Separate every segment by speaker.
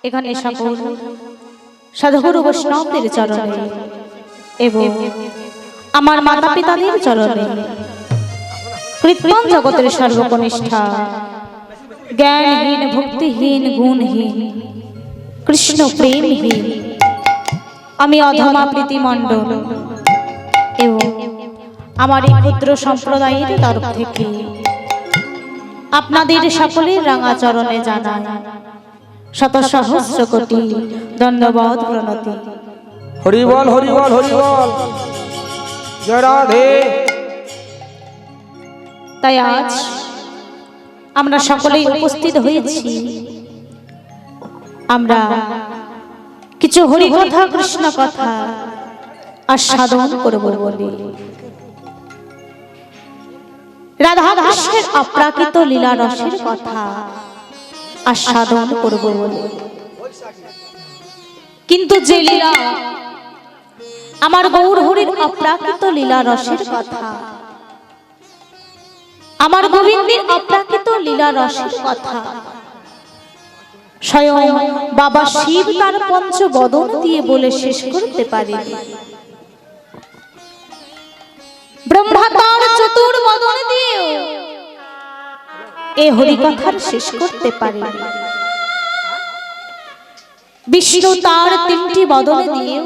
Speaker 1: এখানে সকল সাধুগুরু বৈষ্ণবদের চরণে এবং আমার মাতা পিতাদের চরণে কৃতজ্ঞ জগতের সর্বকনিষ্ঠা জ্ঞানহীন ভক্তিহীন গুণহীন কৃষ্ণ প্রেমহীন আমি অধমা প্রীতিমণ্ডল এবং আমার এই ক্ষুদ্র সম্প্রদায়ের তরফ থেকে আপনাদের সকলের রাঙা চরণে জানাই শত সহস্র কোটি ধন্যবাদ প্রণতি।
Speaker 2: হরি বল হরি বল হরি বল, জয় রাধে।
Speaker 1: তাই আজ আমরা সকলেই উপস্থিত হয়েছি, আমরা কিছু হরি কথা কৃষ্ণ কথা আস্বাদন করব বলে রাধা কৃষ্ণের অপ্রাকৃত লীলা রসের কথা আস্বাদন করব বলে। কিন্তু যে লীলা আমার গৌর হরির অপ্রাকৃত লীলা রসের কথা, আমার গোবিন্দের অপ্রাকৃত লীলা রসের কথা স্বয়ং বাবা শিব তার পঞ্চবদন দিয়ে বলে শেষ করতে পারে, ব্রহ্মা তার চতুর্বদন দিয়ে এই হরিকথার শেষ করতে পারে, বিষ্ণু তার তিনটি বদন দিয়ে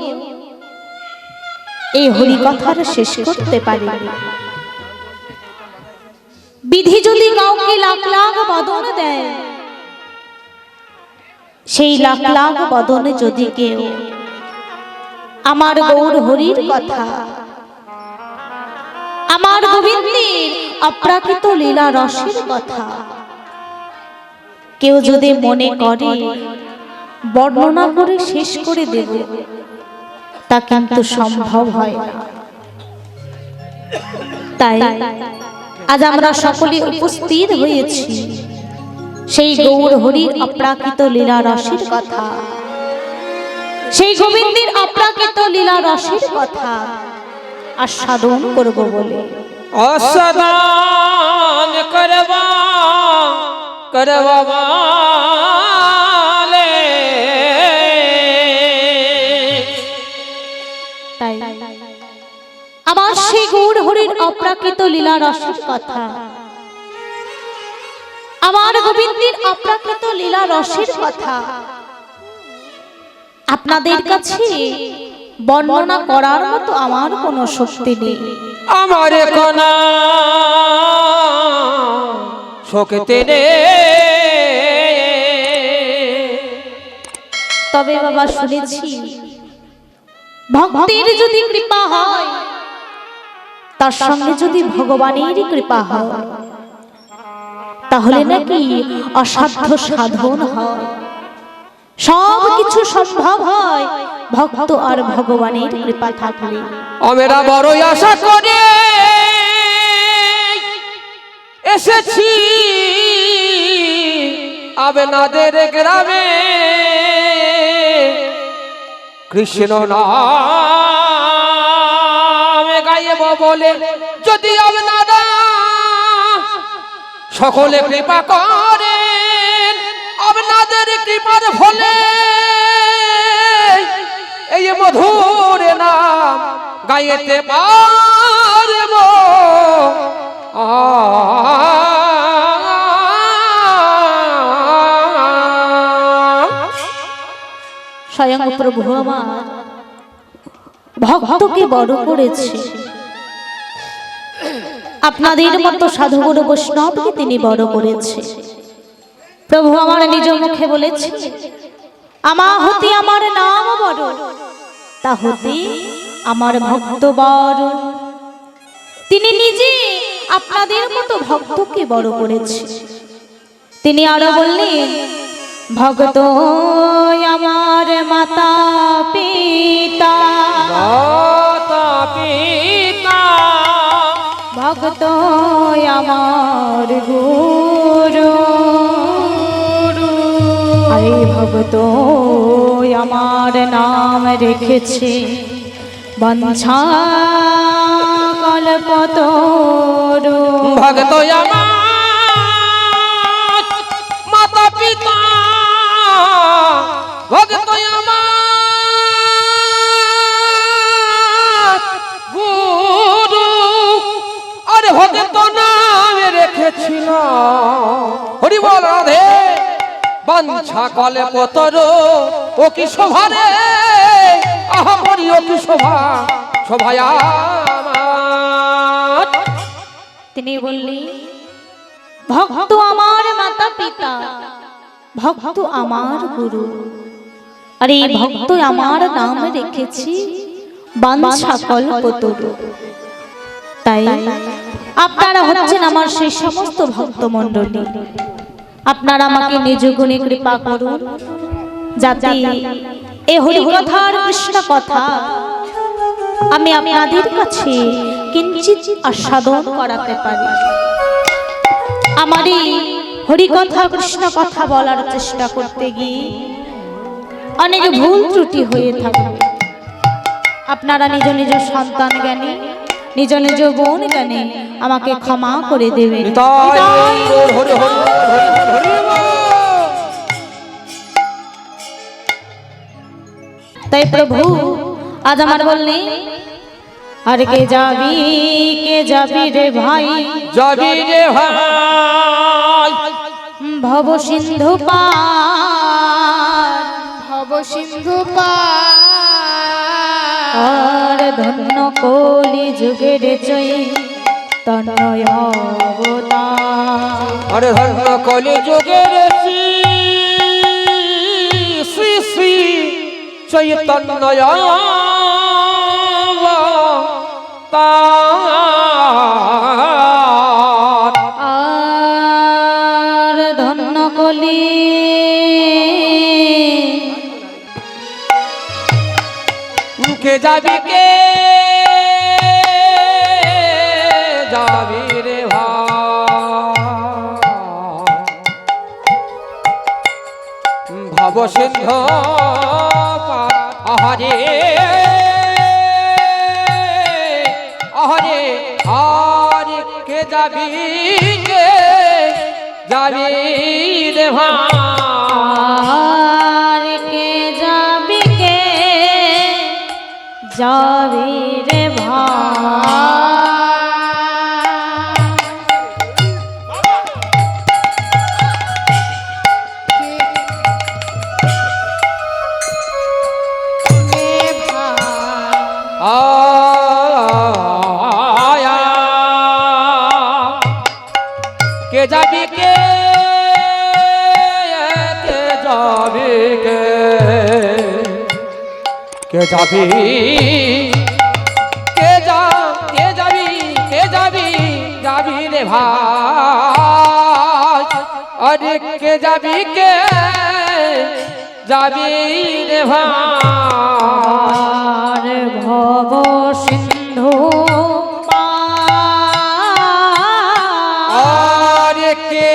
Speaker 1: এই হরিকথার শেষ করতে পারে। বিধি যদি কাউকে লাখ লাখ বদন দেয়, সেই লাখ লাখ বদনে যদি কেউ আমার গৌর হরির কথা, আমার গোবিন্দের অপ্রাকৃত লীলা রসের কথা কেউ যদি মনে করে বর্ণনা করে শেষ করে দেবে, তা কিন্তু সম্ভব হয় না। তাই আজ আমরা সকলে উপস্থিত হয়েছি সেই গৌর হরির অপ্রাকৃত লীলা রসের কথা, সেই গোবিন্দের অপ্রাকৃত লীলা রসের কথা আস্বাদন করব বলে।
Speaker 2: আস্বাদন করবা বলে।
Speaker 1: তাই আমার সেই গৌর হরির অপ্রাকৃত লীলা রসের কথা, আমার গোবিন্দের অপ্রাকৃত লীলা রসের কথা আপনাদের কাছে বর্ণনা করার মতো আমার কোনো শক্তি নেই,
Speaker 2: আমার কোনা শক্তি নেই।
Speaker 1: তবে বাবা শুনেছি ভক্তের যদি কৃপা হয়, তার সঙ্গে যদি ভগবানের কৃপা হয়, তাহলে নাকি অসাধ্য সাধন হয়, সব কিছু সম্ভব হয় ভক্ত আর ভগবানের কৃপা থাকলে।
Speaker 2: আমরা বড়ই আশা করে এসেছি আপনাদের গ্রামে, কৃষ্ণ নাম গাইব বলে যদি আপনারা সকলে কৃপা করেন, আপনাদের কৃপার ফলে এই মধুর নাম গাইতে পারব।
Speaker 1: স্বয়ং প্রভু আমার ভক্তকে বড় করেছে, আপনাদের মতো সাধুগুরু বৈষ্ণবকে তিনি বড় করেছে। প্রভু আমার নিজ মুখে বলেছে, আমা হতে আমার নাম বড়, তা হতে আমার ভক্ত বড়। তিনি নিজে আপনাদের মতো ভক্তকে বড় করেছে। তিনি আরো বললেন, ভক্ত আমার মাতা পিতা, ভক্ত আমার গুরু, আরে ভক্ত আমার নাম রেখেছে বঞ্ছা কল্পতরু।
Speaker 2: ভক্ত আমার মাতা পিতা বাঞ্ছা কলে পতর ও কি শোভা রে আহামরি ও কি শোভা শোভায় আমার।
Speaker 1: তিনি বললেন ভক্ত আমার মাতা পিতা, ভক্ত আমার গুরু, আর এই ভক্ত আমার নাম রেখেছি বাঞ্ছা কল্পতরু। তাই আপনারা হচ্ছেন আমার সেই সমস্ত ভক্ত মণ্ডলী। আপনারা আমাকে নিজ গুণে কৃপা করুন, যাতে এই হরি কথার কৃষ্ণ কথা আমি আপনাদের কাছে কিঞ্চিৎ আস্বাদন করাতে পারি। আমার এই হরি কথা কৃষ্ণ কথা বলার চেষ্টা করতে গিয়ে অনেক ভুল ত্রুটি হয়ে থাকবে। আপনারা নিজ নিজ সন্তান জ্ঞানী, নিজ নিজ বোন জ্ঞানী আমাকে ক্ষমা করে দেবেন। তাই প্রভু আজ আমার বললেন আর কে যাবি রে ভাই,
Speaker 2: যাবি রে ভাই
Speaker 1: ভব সিন্ধু পার,
Speaker 3: ভব সিন্ধু পার,
Speaker 1: আর ধন্য কলি যুগের জয় তন্ময় অবতার।
Speaker 2: আরে ধন্য কলি যুগের শ্রী শ্রী চৈতন্য
Speaker 1: আর ধন্য কলি
Speaker 2: কে যাবি কে যাবি রে ভব সিন্ধু আহারে আহারে আর কে যাবি কে যাবি রে
Speaker 1: আর কে যাবি রে ভাই।
Speaker 2: কে যাবি কে যাবি কে যাবি যাবি রে ভাই আরে কে যাবি কে যাবি রে ভাই
Speaker 1: ভব সিন্ধু
Speaker 2: পার কে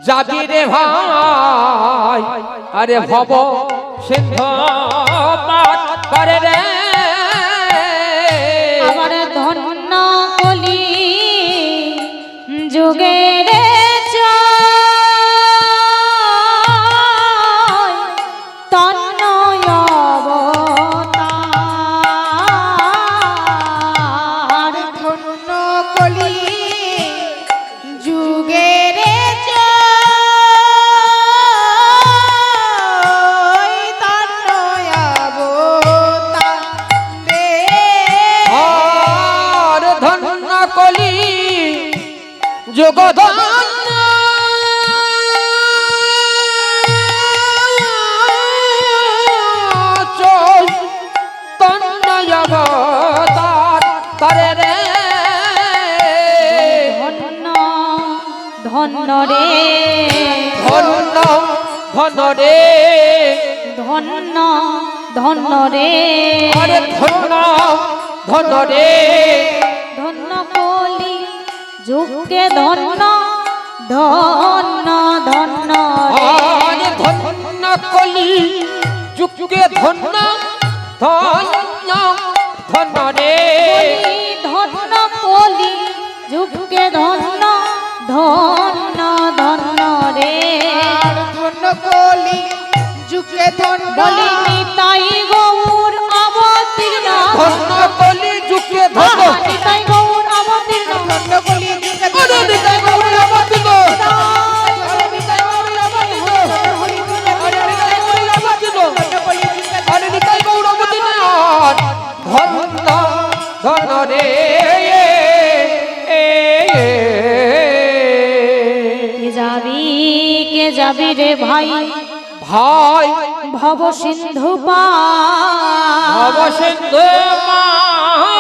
Speaker 2: যাবি রে ভাই আরে ভব সিন্ধু পার করে রে
Speaker 1: আমার ধন্য কলি যুগের তন্ময় অবতার।
Speaker 3: ধন্য কলি যুগের
Speaker 2: আর ধন্য কলি যোগধন তারে রে
Speaker 1: ধন্য ধন্য রে
Speaker 2: ধন্য ধন্য রে
Speaker 1: ধন্য ধন্য রে
Speaker 2: আরে ধন্য ধন্য রে
Speaker 1: ধন্য কলি যুগে ধন্য ধন্য ধন্য
Speaker 2: আরে ধন্য কলি যুগে ধন্য ধন্য ধন্য রে
Speaker 1: ধন্য কলি যুগে ধন্য ধন্য ধন্য রে
Speaker 3: ধন্য কলি যুগে ধন্য
Speaker 1: বলি নিতাই গৌর অবতীর্ণ,
Speaker 2: ধন্য কলি যুগে ধন্য
Speaker 1: নিতাই গৌর অবতীর্ণ,
Speaker 3: ধন্য কলি যুগে
Speaker 2: নিতাই গৌর অবতীর্ণ
Speaker 1: যাবি রে ভাই
Speaker 2: ভাই
Speaker 1: ভব সিন্ধু পার
Speaker 2: অবসিন্ধু মাত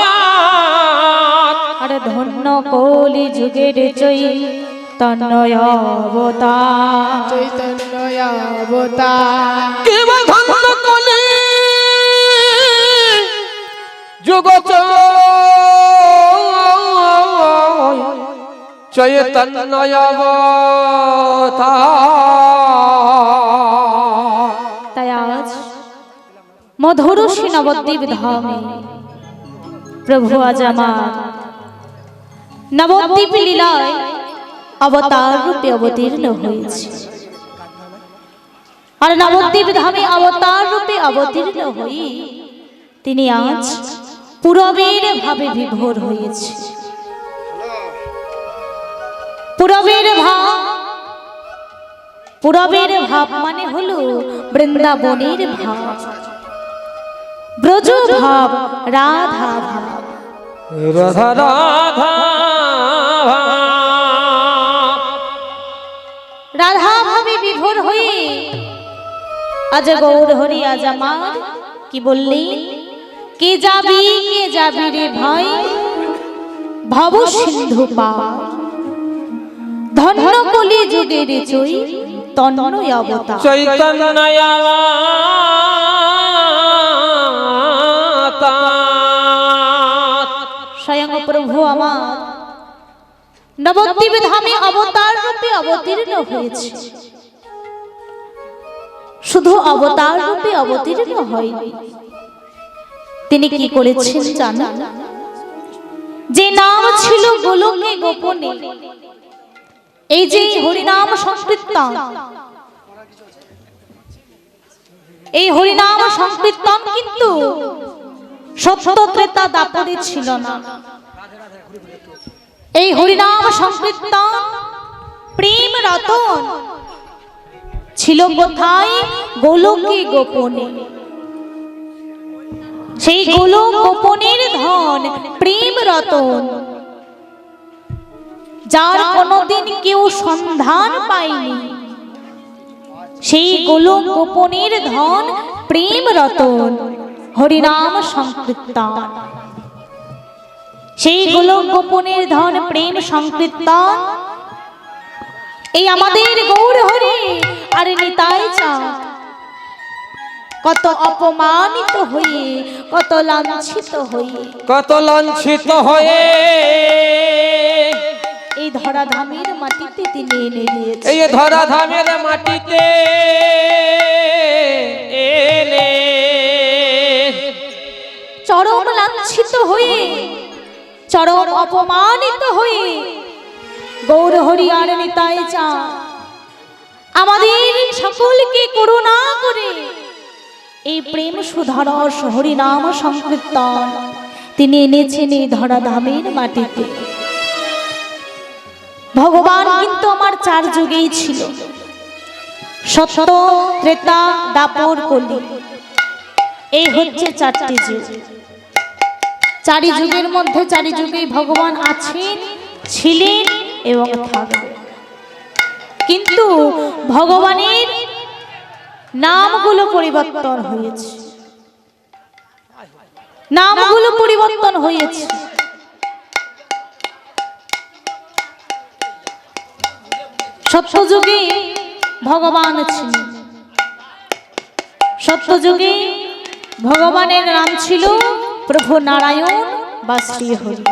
Speaker 1: আরে ধন্য কলি যুগের চৈতন্য অবতার
Speaker 3: চৈতন্য অবতার
Speaker 2: কেবা ধন্য কলি জগত চৈতন্য অবতার
Speaker 1: তাই আজ মধুরসী নবদ্বীপ ধামে প্রভু আজ আমার নবদ্বীপ লীলায় অবতার রূপে অবতীর্ণ হয়েছে। আর নবদ্বীপ ধামে অবতার রূপে অবতীর্ণ হয়ে তিনি আজ পূরবের ভাবে বিভোর হয়েছে। পূরবের ভাব মানে হলো বৃন্দাবনের ভাব, ব্রজ ভাব, রাধা ভাব।
Speaker 2: রাধা রাধা
Speaker 1: রাধা ভাবে বিভোর হয়ে আজ গৌর হরি আজ আমার কি বললেন, কে যাবি রে ভাই ভব সিন্ধু পার ধন্য কলি যুগের চৈতন্য অবতার
Speaker 2: চৈতন্য
Speaker 1: স্বয়ং প্রভু আমার নবদ্বীপ ধামে অবতার রূপে অবতীর্ণ হয়েছে। শুধু অবতার রূপে অবতীর্ণ হয়নি, তিনি কি করেছেন জানেন? যে নাম ছিল গোলকে গোপনে, এই যে হরিনাম সংকীর্তন, এই হরিনাম সংকীর্তন কিন্তু সত্য ত্রেতা দাপরে ছিল না। এই হরিনাম সংকীর্তন প্রেম রতন ছিল কোথায়? গোলকে গোপনে। সেই গোলক গোপনের ধন প্রেম রতন, যার কোনদিন কেউ সন্ধান পায়নি, সেই গোলক গোপনের ধন প্রেম রতন হরিনাম সংকীর্তন। সেই গোলক গোপনের ধন প্রেম সংকীর্তন এই আমাদের গৌর হরি আর নিতাই চাঁদ কত অপমানিত হয়ে, কত লাঞ্ছিত হয়ে এই ধরাধামের মাটিতে তিনি এনে দিয়েছেন।
Speaker 2: এই ধরাধামের মাটিতে এনে
Speaker 1: চরম লাঞ্ছিত হয়ে, চরম অপমানিত হয়ে গৌর হরি আর নিতাই চাঁদ আমাদের সকলকে করুণা করে এই প্রেম সুধরস হরিনাম সংকীর্তন তিনি এনেছেন এই ধরাধামের মাটিতে। ভগবান কিন্তু আমার চার যুগেই ছিল, সত্য, ত্রেতা, দাপর, কলি। এই হচ্ছে চারটি যুগ। চারি যুগের মধ্যে চারি যুগেই ভগবান আছেন, ছিলেন এবং থাকবেন। কিন্তু ভগবানের নামগুলো পরিবর্তন হয়েছে, নামগুলো পরিবর্তন হয়েছে। সত্যযুগে ভগবান ছিলেন, সত্যযুগে ভগবানের নাম ছিল প্রভু নারায়ণ বা শ্রীহরি।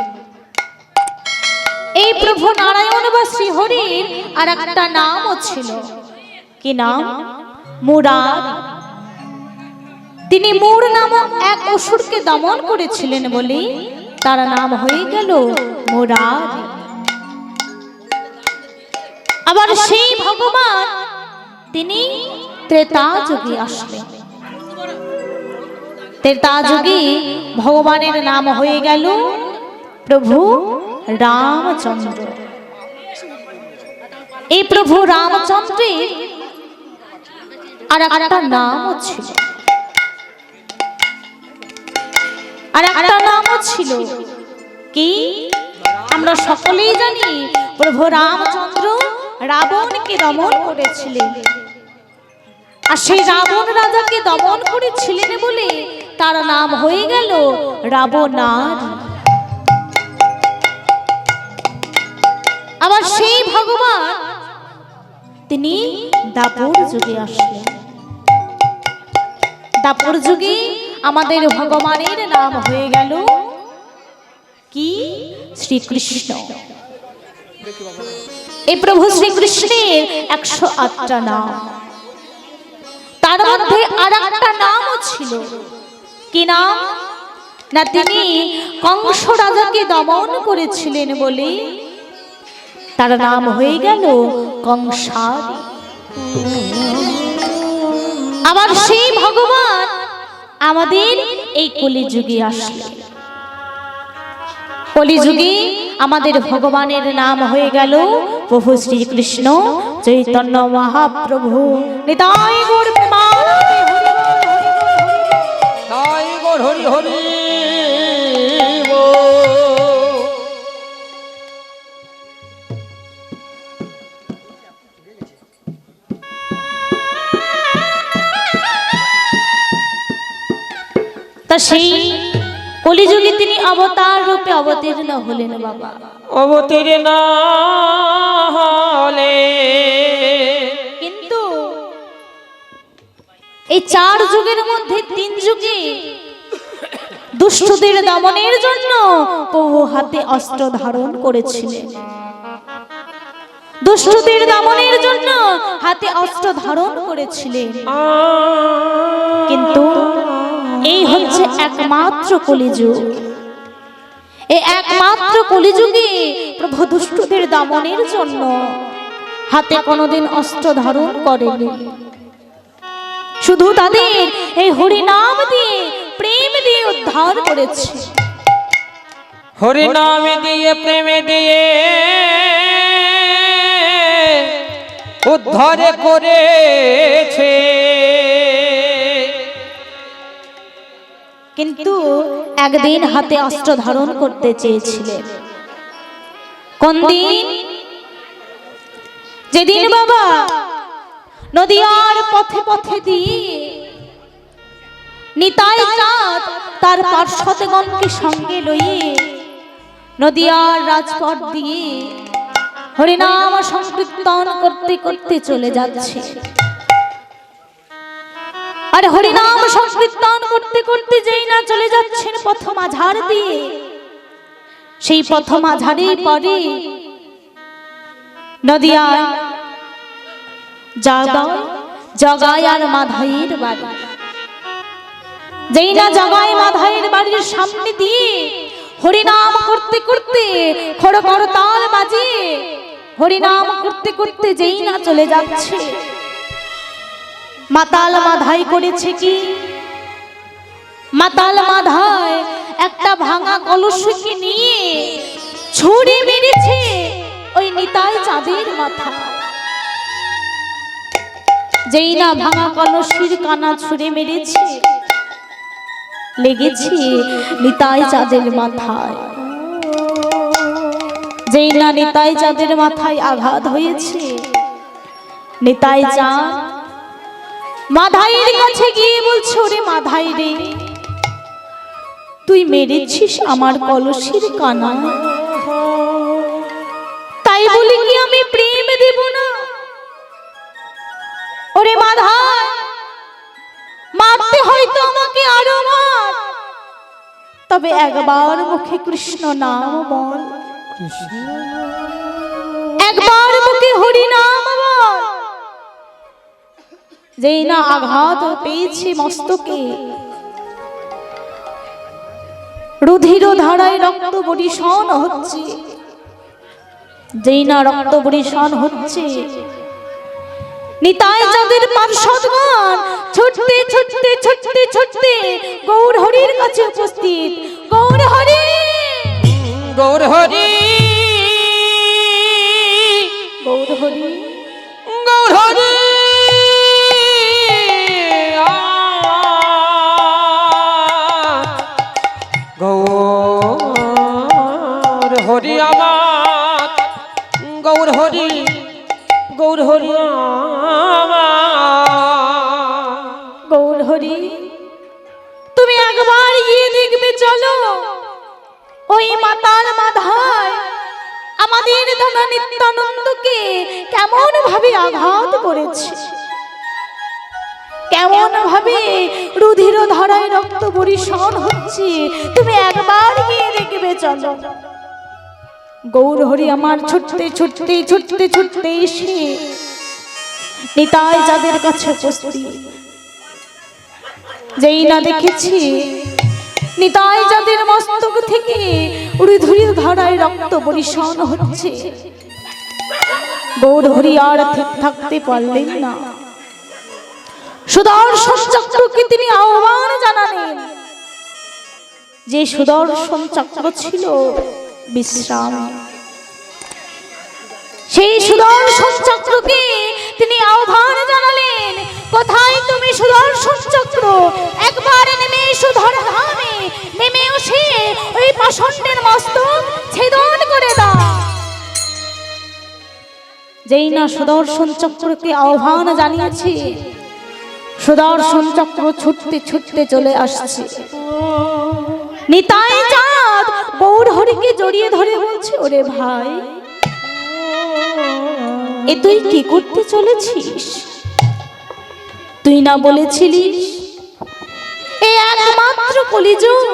Speaker 1: এই প্রভু নারায়ণ বা শ্রীহরির আর একটা নামও ছিল, কি নাম? মুরারি। তিনি মূর নামক এক অসুরকে দমন করেছিলেন বলে তার নাম হয়ে গেল মুরারি। আবার সেই ভগবান তিনি ত্রেতা যুগে আসলেন। ত্রেতা যুগে ভগবানের নাম হয়ে গেল প্রভু রামচন্দ্র। এই প্রভু রামচন্দ্রের আর একটা নামও ছিল, আর একটা নামও ছিল কি? আমরা সকলেই জানি প্রভু রামচন্দ্র রাবণকে দমন করেছিলেন। আর সেই রাবণ রাজাকে দমন করেছিলেন বলে তার নাম হয়ে গেল রাবণার। আবার সেই ভগবান তিনি দাপর যুগে আসলেন। দাপর যুগে আমাদের ভগবানের নাম হয়ে গেল কি? শ্রীকৃষ্ণ। এই প্রভু শ্রীকৃষ্ণের 108টা নাম, তার মধ্যে আর একটা নামও ছিল। কি নাম? না, তিনি কংস রাজাকে দমন করেছিলেন বলে তার নাম হয়ে গেল কংসারী। আবার সেই ভগবান আমাদের এই কলিযুগে আসলেন। কলিযুগে আমাদের ভগবানের নাম হয়ে গেল প্রভু শ্রীকৃষ্ণ চৈতন্য মহাপ্রভু। নিতাই গৌর প্রেমানন্দে
Speaker 2: তাই গৌর হরি হরি
Speaker 1: তা সেই কলিযুগে তিনি অবতার রূপে অবতীর্ণ হলেন বাবা।
Speaker 2: অবতীর্ণ হলে
Speaker 1: কিন্তু এই 4 যুগের মধ্যে 3 যুগে দুষ্টদের দমনের জন্য প্রভু হাতে অস্ত্র ধারণ করেছিলেন। দুষ্টদের দমনের জন্য হাতে অস্ত্র ধারণ করেছিলেন। কিন্তু এই হচ্ছে একমাত্র কলিযুগ। এই একমাত্র কলিযুগে প্রভু দুষ্টদের দমনের জন্য হাতে কোনোদিন অস্ত্র ধারণ করেনি। শুধু তাদের এই হরি নাম দিয়ে, প্রেম দিয়ে উদ্ধার করেছে।
Speaker 2: হরি নাম দিয়ে, প্রেম দিয়ে উদ্ধার করেছে।
Speaker 1: কিন্তু একদিন হাতে অস্ত্র ধারণ করতে চেয়েছিলেন। কোন দিন? যেদিন বাবা নদিয়ার পথে পথে দিয়ে নিতাই চাঁদ তার পার্শ্বদগণকে সঙ্গে লইয়ে নদিয়ার রাজপথ দিয়ে হরিনাম সংকীর্তন করতে করতে চলে যাচ্ছে। আর হরিনাম সংকীর্তন করতে করতে যেই না চলে যাচ্ছেন পথ মাঝার দিয়ে, সেই পথ মাঝারেই পরে নদিয়ায় জগাই আর মাধাইয়ের বাড়ি। যেই না জগাই মাধাইয়ের বাড়ির সামনে দিয়ে হরিনাম করতে করতে খড় করতাল বাজিয়ে হরিনাম করতে করতে যেই না চলে যাচ্ছে, মাতাল মাধাই করেছে কি? মাতাল মাধাই একটা ভাঙা কলসকে নিয়ে ছুরি মেরেছে ওই নিতাই চাঁদের মাথা। যেই না ভাঙা কলসির কানা ছুঁড়ে মেরেছে, লেগেছে নিতাই চাঁদের মাথায়। যেই না নিতাই চাঁদের মাথায় আঘাত হয়েছে, নিতাই চাঁদ মাধাইয়ের কাছে গিয়ে বলছে, ওরে মাধাই রে, তুই মেরেছিস আমার কলসির কানা, তাই বলি কি আমি প্রেম দেব না? ওরে মাধাই, মারতে হয়তো আমাকে আরো মার, তবে একবার মুখে কৃষ্ণ নাম বল, একবার মুখে হরি নাম বল। যেই না আঘাত পেয়েছে মস্তকে, রুধির ধারায় রক্ত বরিশন হচ্ছে। যেই না রক্ত বরিশন হচ্ছে, নিতাই চাঁদের পার্শ্বদগণ ছুটতে ছুটতে ছুটতে ছুটতে গৌর হরির কাছে উপস্থিত। গৌর হরি,
Speaker 2: গৌর হরি,
Speaker 1: গৌর হরি,
Speaker 2: গৌর হরি, গৌর হরি আমার, গৌর হরি গৌর হরি
Speaker 1: গৌর হরি, তুমি একবার গিয়ে দেখবে চলো ওই মাতাল মাধায় আমাদের দাদা নিত্যানন্দকে কেমন ভাবে আঘাত করেছে, কেমন ভাবে রুধির ধারায় রক্ত পরিশন হচ্ছে, তুমি একবার গিয়ে দেখবে চলো। গৌর হরি আমার ছুটতে ছুটতে ছুটতে ছুটতে এসে নিতাই যাদের কাছে উপস্থিত। যেই না দেখেছি নিতাই যাদের মস্তক থেকে রুধির ধারায় রক্ত পরিশন হচ্ছে, গৌর হরি আর ঠিক থাকতে পারলেন না। সুদর্শন চক্রকে তিনি আহ্বান জানালেন। যে সুদর্শন চক্র ছিল বিশ্রাম, সেই সুদর্শন চক্রকে তিনি আহ্বান জানালেন, কোথায় তুমি সুদর্শন চক্র? একবার নেমে এসো ধরাধামে, নেমে এসে ওই পাষণ্ডের মস্তক ছেদন করে দাও। যেই না সুদর্শন চক্রকে আহ্বান জানিয়েছে, সুদর্শন চক্র ছুটতে ছুটতে চলে আসছে। নিতাই চাঁদ গৌর হরিকে জড়িয়ে ধরে বলছে, ওরে ভাই, এ তুই কি করতে চলেছিস? তুই না বলেছিলিস এই একমাত্র কলিযুগ,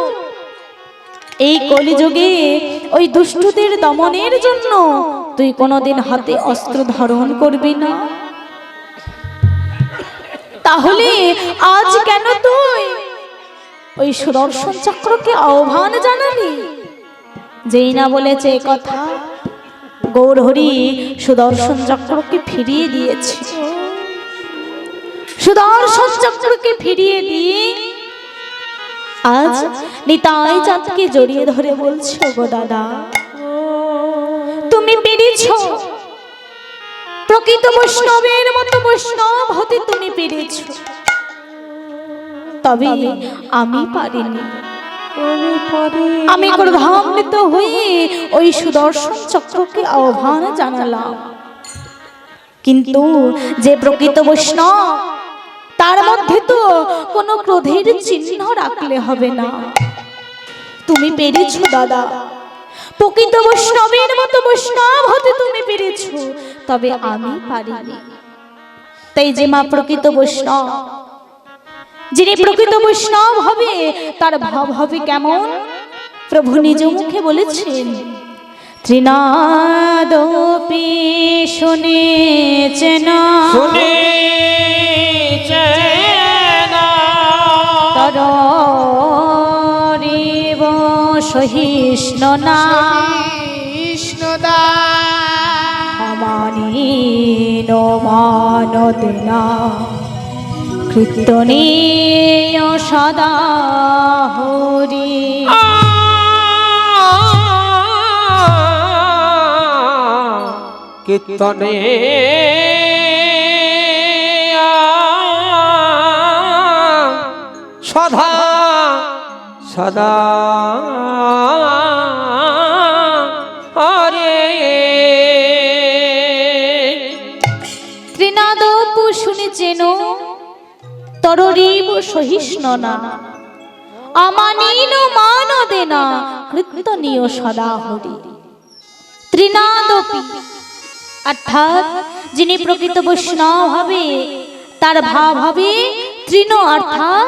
Speaker 1: এই কলিযুগে ওই দুষ্টদের দমনের জন্য তুই কোনোদিন হাতে অস্ত্র ধারণ করবি না, তাহলে আজ কেন তুই ওই সুদর্শন চক্রকে আহ্বান জানালি? যেই না বলেছে কথা, গৌর হরি সুদর্শন চক্রকে ফিরিয়ে দিয়েছে। সুদর্শন চক্রকে ফিরিয়ে দিয়ে আজ নিতাই চাঁদকে জড়িয়ে ধরে বলছো, গো দাদা, তুমি পেরেছ, প্রকৃত বৈষ্ণবের মতো বৈষ্ণব হতে তুমি পেরেছ, তবে আমি পারিনি। আমি ক্রোধান্বিত হয়ে ওই সুদর্শন চক্রকে আহ্বান জানালাম, কিন্তু যে প্রকৃত বৈষ্ণব তার মধ্যে তো কোনো ক্রোধের চিহ্ন রাখলে হবে না। তুমি পেরেছ দাদা, প্রকৃত বৈষ্ণবের মতো বৈষ্ণব হতে তুমি পেরেছ, তবে আমি পারিনি। তাই যে মা প্রকৃত বৈষ্ণব, যিনি প্রকৃত বৈষ্ণব হবে তার ভাব হবে কেমন? প্রভু নিজ মুখে বলেছেন, ত্রিনাদপি শুনেছেন তরিব সহিষ্ণুনা অমানীন মানতেনা কীর্তনীয় সদা হরি।
Speaker 2: কীর্তনে সদা সদা হরে।
Speaker 1: ত্রিনাদপু শুনেছেন তরিব সহিষ্ণুনা অমানীন মানদেনা কীর্তনীয় সদা হরি। ত্রিনাদপি অর্থাৎ যিনি প্রকৃত বৈষ্ণব হবে তার ভাব হবে তৃণ, অর্থাৎ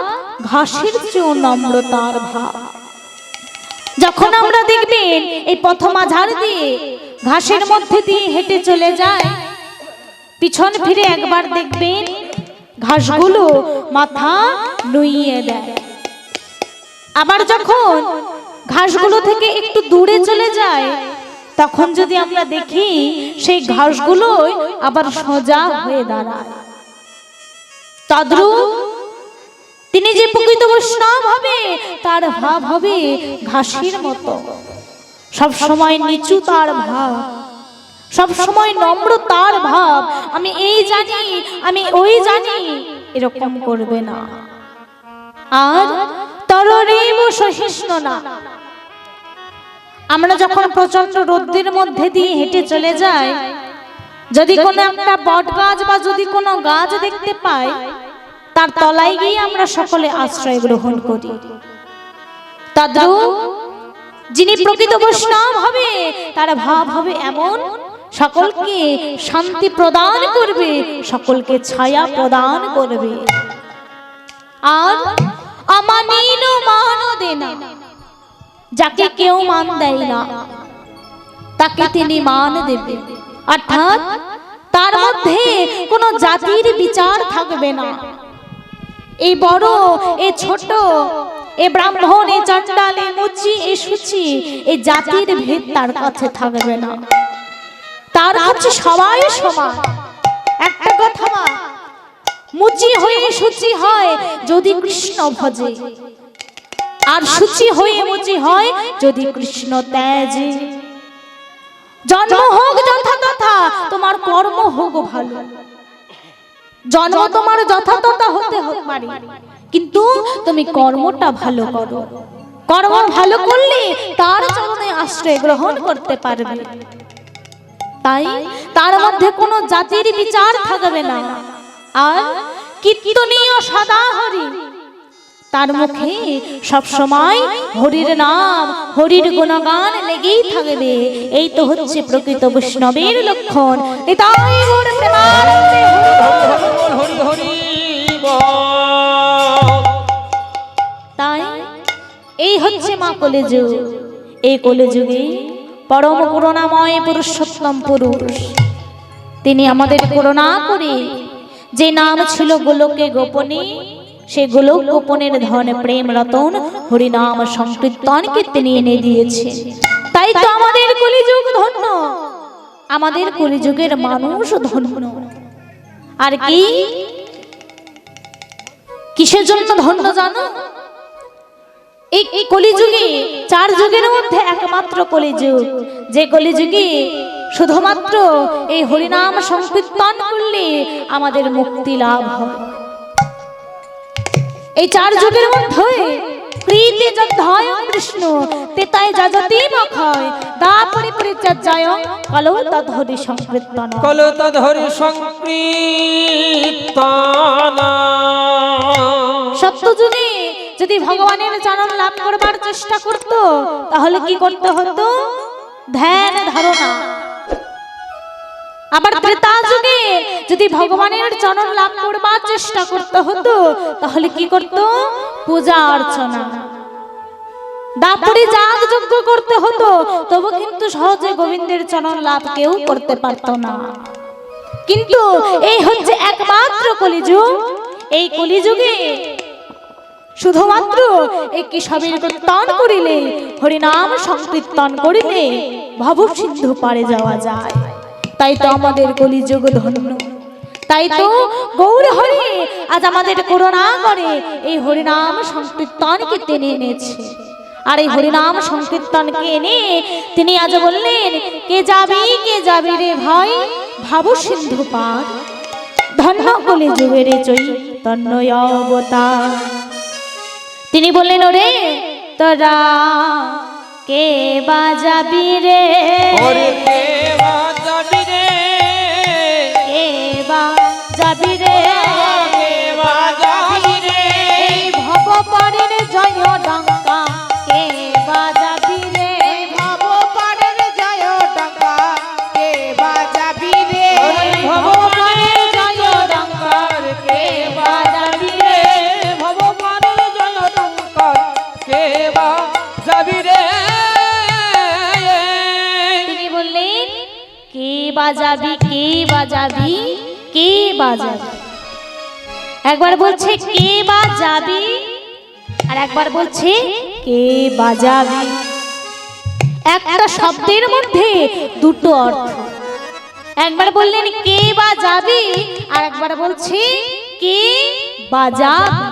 Speaker 1: ঘাসের চেয়েও নম্রতার ভাব। যখন আমরা দেখবেন এই পথমাঝার দিয়ে ঘাসের মধ্যে দিয়ে হেঁটে চলে যায়, পিছন ফিরে একবার দেখবেন ঘাসগুলো মাথা নুইয়ে দেয়। আবার যখন ঘাসগুলো থেকে একটু দূরে চলে যায়, তখন যদি আমরা দেখি সেই ঘাসগুলো আবার সোজা হয়ে দাঁড়ায়। তদ্রূপ তিনি যে প্রকৃত বৈষ্ণব হবে তার ভাব হবে ঘাসের মতো, সব সময় নিচু তার ভাব, সব সময় নম্র তার ভাব। আমি এই জানি, আমি ওই জানি, এরকম করবে না। আর তরিব সহিষ্ণুনা, আমরা যখন প্রচন্ড রোদ্রের মধ্যে দিয়ে হেঁটে চলে যাই, যদি কোনো একটা বট গাছ বা যদি কোনো গাছ দেখতে পাই, তার তলায় গিয়ে আমরা সকলে আশ্রয় গ্রহণ করি। তদ্রূপ যিনি প্রকৃত বৈষ্ণব হবে, তার ভাব হবে এমন, সকলকে শান্তি প্রদান করবে, সকলকে ছায়া প্রদান করবে। আর আমানিন মান দেনা, যাকে কেউ মান দেয় না তাকে তিনি মান দেবে। অর্থাৎ তার মধ্যে কোনো জাতির বিচার থাকবে না। এই বড়, এ ছোট, এ ব্রাহ্মণ, এ চণ্ডাল, এ মুচি, এ সুচি, এই জাতির ভেদ তার কাছে থাকবে না। তার কাছে সবাই সমান। একটা কথা, মুচি হয়ে সুচি হয় যদি কৃষ্ণ ভজে, আর সুচি হয়ে মুচি হয় যদি কৃষ্ণ ত্যাজে। জন্ম হোক যথাতথা, তোমার কর্ম হোক ভালো। জন্ম তোমার যথাতথা হতে পারে, কিন্তু তুমি কর্মটা ভালো করো। কর্ম ভালো করলে তার চরণে আশ্রয় গ্রহণ করতে পারবে। তাই তার মধ্যে কোনো জাতির বিচার থাকবে না। আর কীর্তনীয় সদা হরি, তার মুখে সব সময় হরির নাম, হরির গুণগান লেগেই থাকবে। এই তো হচ্ছে প্রকৃত বৈষ্ণবের লক্ষণ। তাই গৌর প্রেমানন্দে
Speaker 2: হরি হরি
Speaker 1: তাই এই হচ্ছে মা কলিযুগ। এই কলিযুগে পরম করুণাময় পুরুষোত্তম পুরুষ, তিনি আমাদের করুণা করে যে নাম ছিল গোলকে গোপনে, সে গোলক গোপনের ধন প্রেম রতন হরিনাম সংকীর্তনকে তিনি এনে দিয়েছে। তাই তো আমাদের কলিযুগ ধন্য, আমাদের কলিযুগের মানুষ ধন্য। আর কি কিসের জন্য ধন্য জানো? এই কলিযুগে, চার যুগের মধ্যে একমাত্র কলিযুগ, যে কলিযুগে শুধুমাত্র এই হরিনাম সংকীর্তন করলে আমাদের মুক্তি লাভ হয়। এই চার যুগের মধ্যে প্রীতি যদ্ধায় কৃষ্ণ তেতায় যাজতি মখয় দা পরিপরিচর্যায় কলো তদ্হরি সংকীর্তন,
Speaker 2: কলো তদ্হরি সংকীর্তন।
Speaker 1: সত্যযুগে যদি ভগবানের চরণ লাভ করবার চেষ্টা করত, তাহলে কি করতে হতো? ধ্যান ধারণা। আবার ত্রেতা যুগে যদি ভগবানের চরণ লাভ করবার চেষ্টা করতে হতো, তাহলে কি করত? পূজা অর্চনা। দাপরে যাগ যজ্ঞ করতে হতো, তবু কিন্তু সহজে গোবিন্দের চরণ লাভ কেউ করতে পারত না। কিন্তু এই হচ্ছে একমাত্র কলিযুগ। এই কলিযুগে শুধুমাত্র এই কেশবের কীর্তন করিলে, হরিনাম সংকীর্তন করিলে ভব সিন্ধু পারে যাওয়া যায়। তাই তো আমাদের কলিযুগ ধন্য। তাই তো গৌর হরি আজ আমাদের করুণা করে এই হরিনাম সংকীর্তনকে টেনে এনেছে। আর এই হরিনাম সংকীর্তনকে এনে তিনি আজ বললেন, কে যাবি রে ভাই ভাব সিন্ধু পার, ধন্য কলিযুগের চৈতন্য অবতার। তিনি বললেন, ওরে তোরা কে বাজাবি রে,
Speaker 2: কে বাজাবি রে,
Speaker 1: কে বাজাবি রে,
Speaker 2: কে বাজাবি রে,
Speaker 1: এই ভব পারের জয় ডঙ্কা কে বাজাবি রে,
Speaker 3: ভব পারের জয় ডঙ্কা কে বাজাবি রে,
Speaker 1: ভগবানের জয় ডঙ্কার কে বাজাবি রে,
Speaker 2: ভগবানের জয় টঙ্কার কে বাজাবি রে।
Speaker 1: তিনি বললেন, কে বাজাবি, কে বাজাবি, কে বাজাবি। একবার বলছে কে বাজাবি, আর একবার বলছে কে বাজাবি। একটা শব্দের মধ্যে দুটো অর্থ। একবার বললেন কে বাজাবি, আর একবার বলছে কে বাজাবি।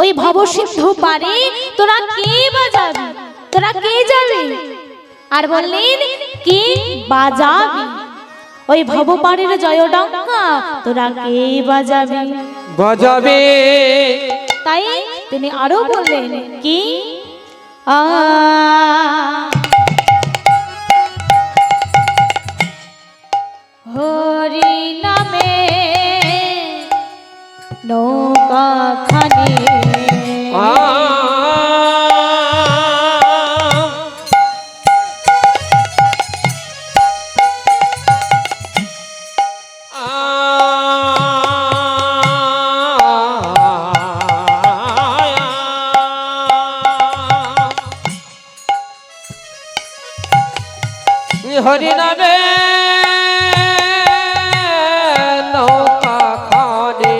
Speaker 1: ওই ভবসিন্ধু পারে তোরা কে বাজাবি, তোরা কে যাবি, আর বললেন কে বাজাবি। ওই ভব পারের জয় ডঙ্কা তোরা কে বাজাবি,
Speaker 2: বাজাবে।
Speaker 1: তাই তিনি আরো বললেন কি
Speaker 2: নৌকা খানে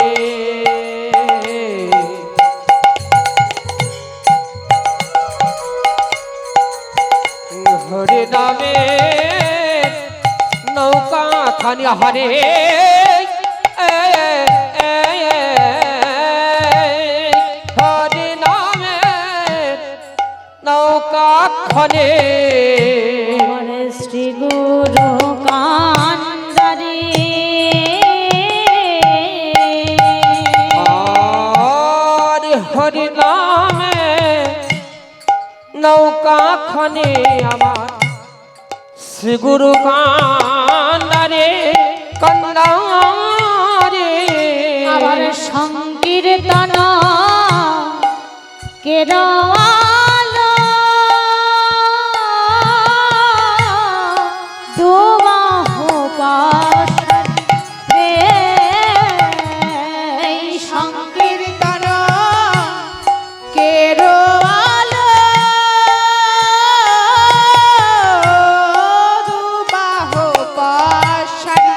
Speaker 2: হরে নামে নৌকা খানি হরে হরে নামে নৌকা খানে
Speaker 1: আমার শ্রী গুরু কান্দারে
Speaker 2: আর হরি নামে নৌকা খানে আমার শ্রী গুরু কান্দারে কান্দারে
Speaker 1: আবার সংকীর্তন কেরালো দুবাহু পাশে এই
Speaker 3: সংকীর্তন কেরোয়ালো দুবাহু পাশারি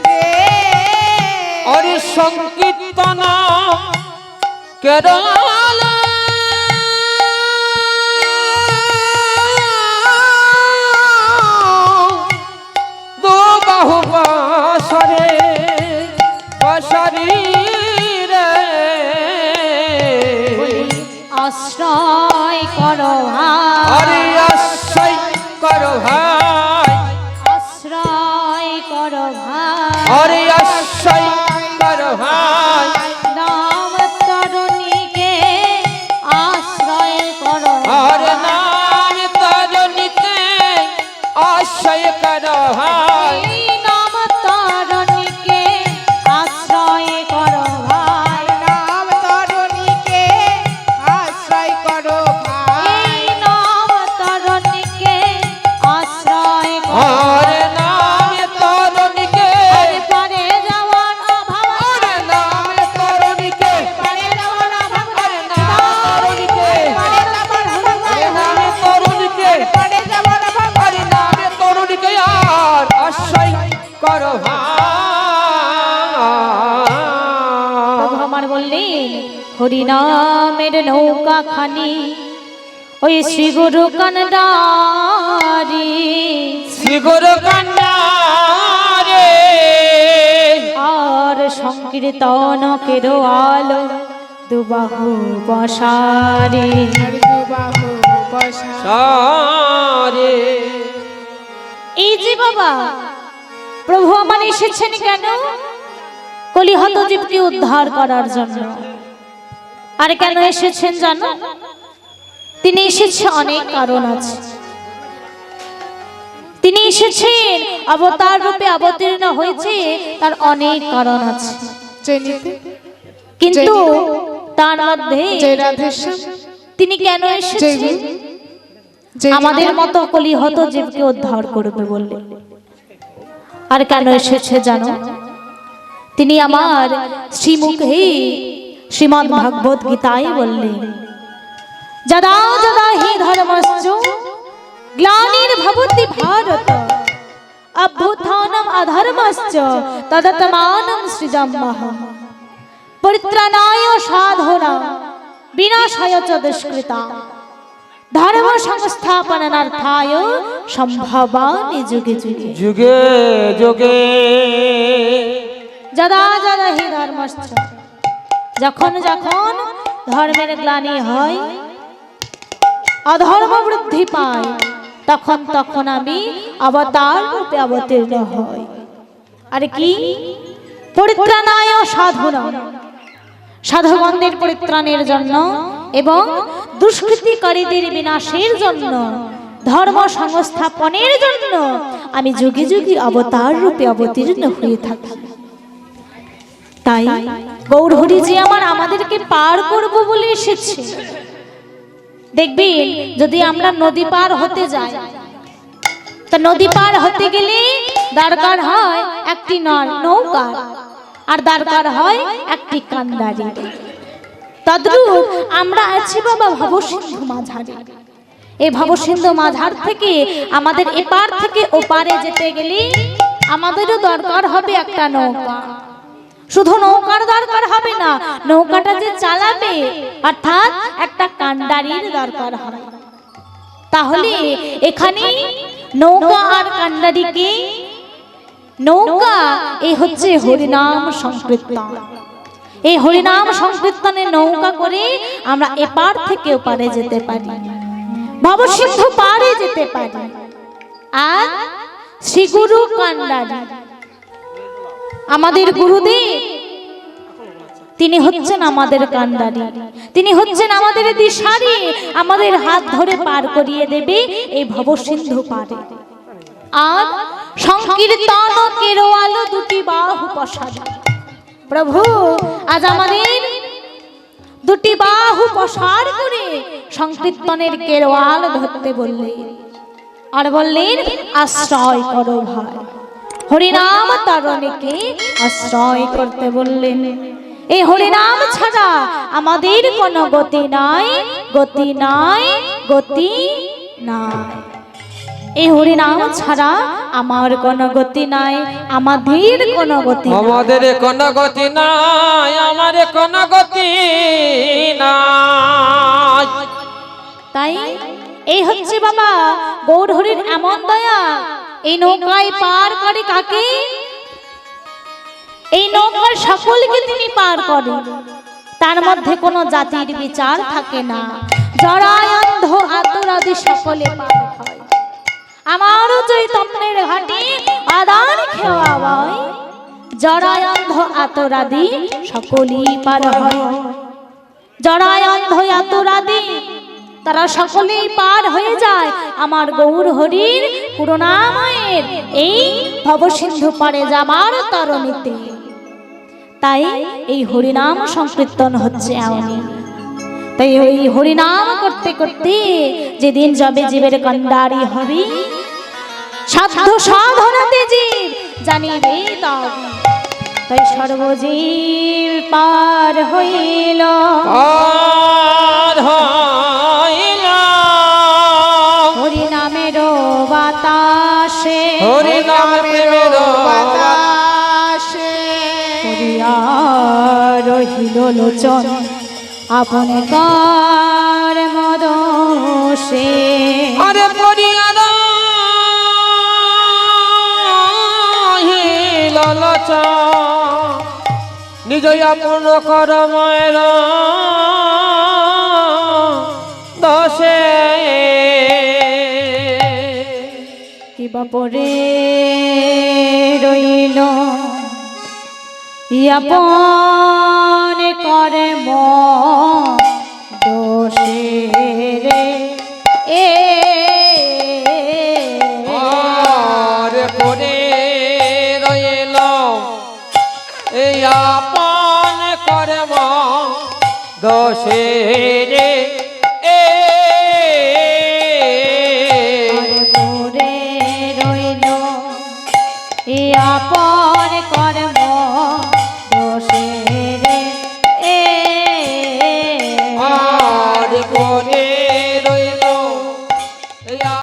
Speaker 3: রে
Speaker 2: অরে সংকীর্তন কেরল দো বাহু বাসরে বাসরি রে
Speaker 1: আশ্রয় করো
Speaker 2: আরে আশ্রয় করো ভাই
Speaker 1: আশ্রয় করো ভাই
Speaker 2: আরে আশ্রয় করো ভাই
Speaker 1: নাম তরুণীকে আশ্রয় করো
Speaker 2: আর নাম তরুণীকে আশ্রয় করো ভাই
Speaker 1: এই নাম তরুণীকে আশ্রয় করো ভাই
Speaker 3: নাম তরুণীকে আশ্রয় করো ভাই
Speaker 1: এই নাম তরুণীকে আশ্রয় করো
Speaker 2: আর নাম তরুণীকে
Speaker 1: পারে যাওয়ার অভাব
Speaker 2: আর নাম তরুণীকে
Speaker 3: পারে যাওয়ার অভাব
Speaker 2: আর নাম তরুণীকে
Speaker 3: পারে যাওয়ার অভাব
Speaker 2: আর নাম তরুণীকে
Speaker 3: পারে যাওয়ার অভাব
Speaker 2: আর নাম তরুণীকে আর আশ্রয় করো
Speaker 1: প্রভু আমার বললেন হরিনামের নৌকা খানি ওই শ্রী গুরু কান্দারি
Speaker 2: শ্রী গুরু কান্দারে
Speaker 1: আর সংকীর্তন কেরো আলো দুবাহু বসারে
Speaker 3: দুবাহু পাশারি
Speaker 2: সারে
Speaker 1: এই যে বাবা প্রভু আমার এসেছেন কেন কলিহত জীবকে উদ্ধার করার জন্য আর কেন এসেছেন জানো তিনি এসেছে অনেক কারণ আছে তিনি এসেছেন অবতার রূপে অবতীর্ণ হয়েছে তার অনেক কারণ আছে
Speaker 3: জয়নীতি
Speaker 1: কিন্তু তার মধ্যে
Speaker 3: জয় রাধেশ্যাম
Speaker 1: তিনি কেন এসেছেন
Speaker 3: জয়
Speaker 1: আমাদের মতো কলিহত জীবকে উদ্ধার করবে বললে আর কেন এসেছে জানো তিনি আমার শ্রীমুখে শ্রীমদ্ ভাগবত গীতায় বললেন যদা যদা হি ধর্মশ্চ গ্লানির্ভবতি ভারত অভ্যুত্থানম অধর্মশ্চ তদাত্মানং সৃজাম্যহম পরিত্রাণায় সাধনাং বিনাশায় চ দুষ্কৃতা ধর্ম সংস্থাপনার্থায় সম্ভবামি যুগে যুগে
Speaker 2: যুগে যুগে
Speaker 1: যদা যদা হি ধর্মশ্চ যখন যখন ধর্মের গ্লানি হয় অধর্ম বৃদ্ধি পায় তখন তখন আমি অবতার রূপে অবতীর্ণ হই আর কি পরিত্রাণায় সাধনা সাধুগণদের পরিত্রাণের জন্য এবং দুষ্কৃতিকারীদের বিনাশের জন্য ধর্ম সংস্থাপনের জন্য আমি যুগে যুগে অবতার রূপে অবতীর্ণ হয়ে থাকি তাই গৌরহরি যে আমাদেরকে পার করব বলে এসেছে দেখবেন যদি আমরা নদী পার হতে যাই তা নদী পার হতে গেলে দরকার হয় একটি নৌকা আর দরকার হয় একটি কান্দারি তদ্রূপ আমরা আছি বাবা ভবসিন্ধু মাঝারে এই ভবসিন্ধু মাঝার থেকে আমাদের এপার থেকে ওপারে যেতে গেলে আমাদেরও দরকার হবে একটা নৌকা। শুধু নৌকার দরকার হবে না, নৌকাটা যে চালাবে অর্থাৎ একটা কান্ডারির দরকার হবে। তাহলে এখানে নৌকা আর কান্ডারিকে, নৌকা এই হচ্ছে হরিনাম সংকীর্তন। এই হরিনাম সংকীর্তনে নৌকা করে আমরা এপার থেকে ওপারে যেতে পারি, ভবসিন্ধু পারে যেতে পারি। আর শ্রী গুরু কান্ডারি আমাদের গুরুদেব, তিনি হচ্ছেন আমাদের কান্ডারি, তিনি হচ্ছেন আমাদের দিশারি, আমাদের হাত ধরে পার করিয়ে দেবে এই ভবসিন্ধু পারে। আর সংকীর্তন কেরোয়াল দুটি বাহু পসারি, প্রভু আজ আমাদের দুটি বাহু প্রসার করে সংকীর্তনের কেরোয়াল ধরতে বললেন, আর বললেন আশ্রয় করো ভাই। হরিনাম তারণীকে আশ্রয় করতে বললেন। এই হরিনাম ছাড়া আমাদের কোনো গতি নাই, গতি নাই, গতি নাই। এই হরিনাম ছাড়া আমার কোনো গতি নাই, আমাদের কোনো গতি নাই,
Speaker 2: আমাদের কোনো গতি নাই, আমার কোনো গতি নাই।
Speaker 1: তাই এই হচ্ছে বাবা গৌর হরির এমন দয়া। এই নৌকায় পার করে কাকে? এই নৌকার সকলকে তিনি পার করেন, তার মধ্যে কোনো জাতির বিচার থাকে না। জরায় অন্ধ আতুরাদি সকলে পার হয়। আমারও চৈতন্যের ঘাটে আদান খেওয়া হয়, জরায় অন্ধ আতুরাদি সকলেই পার হয়। জরায় অন্ধ আতুরাদি তারা সকলেই পার হয়ে যায় আমার গৌর হরির করুণাময়ের এই ভবসিন্ধু পারে যাবার তরণীতে। তাই এই হরিনাম সংকীর্তন হচ্ছে এমনই। তাই ওই হরিনাম করতে করতে যেদিন যাবে জীবের কান্ডারি হবে, সাধ্য সাধনাতে জীব জানিবে তবে। তাই সর্বজীব পার হইল,
Speaker 2: পার হইল
Speaker 1: হরিনামের বাতাসে,
Speaker 2: হরিনামের
Speaker 3: বাতাসে
Speaker 1: করিয়া রহিল লোচন আপন কার মদসে।
Speaker 2: আরে করিয়া রহিল লোচন নিজ আপন কর্মের দোষে।
Speaker 1: কিবা পরে রইল আপন কর্ম দোষে রে এ।
Speaker 2: আর করে রইল এই আপন কর্ম দোষে রে এ।
Speaker 1: পরে রইল আপন কর্ম দোষে